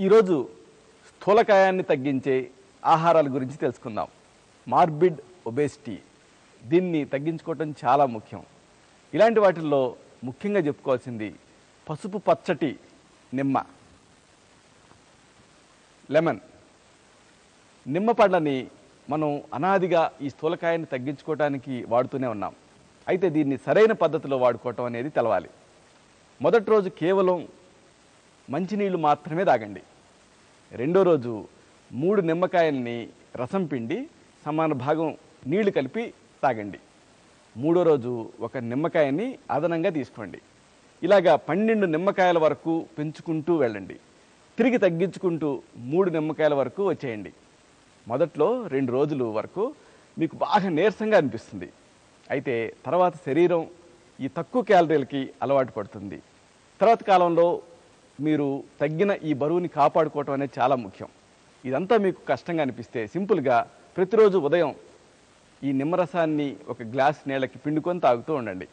ఈరోజు స్థూలకాయాన్ని తగ్గించే ఆహారాల గురించి తెలుసుకుందాం. మార్బిడ్ ఒబేసిటీ, దీన్ని తగ్గించుకోవటం చాలా ముఖ్యం. ఇలాంటి వాటిల్లో ముఖ్యంగా చెప్పుకోవాల్సింది పసుపు పచ్చటి నిమ్మ, లెమన్. నిమ్మ పండ్లని మనం అనాదిగా ఈ స్థూలకాయాన్ని తగ్గించుకోవడానికి వాడుతూనే ఉన్నాం. అయితే దీన్ని సరైన పద్ధతిలో వాడుకోవటం అనేది తెలవాలి. మొదటి రోజు కేవలం మంచినీళ్ళు మాత్రమే తాగండి. రెండో రోజు 3 నిమ్మకాయల్ని రసం పిండి సమాన భాగం నీళ్లు కలిపి తాగండి. మూడో రోజు 1 నిమ్మకాయని అదనంగా తీసుకోండి. ఇలాగా 12 నిమ్మకాయల వరకు పెంచుకుంటూ వెళ్ళండి. తిరిగి తగ్గించుకుంటూ 3 నిమ్మకాయల వరకు వచ్చేయండి. మొదట్లో 2 రోజుల వరకు మీకు బాగా నీరసంగా అనిపిస్తుంది. అయితే తర్వాత శరీరం ఈ తక్కువ క్యాలరీలకి అలవాటు పడుతుంది. తర్వాత కాలంలో మీరు తగ్గిన ఈ బరువుని కాపాడుకోవటం అనేది చాలా ముఖ్యం. ఇదంతా మీకు కష్టంగా అనిపిస్తే సింపుల్గా ప్రతిరోజు ఉదయం ఈ నిమ్మరసాన్ని 1 గ్లాస్ నీళ్ళకి పిండుకొని తాగుతూ ఉండండి.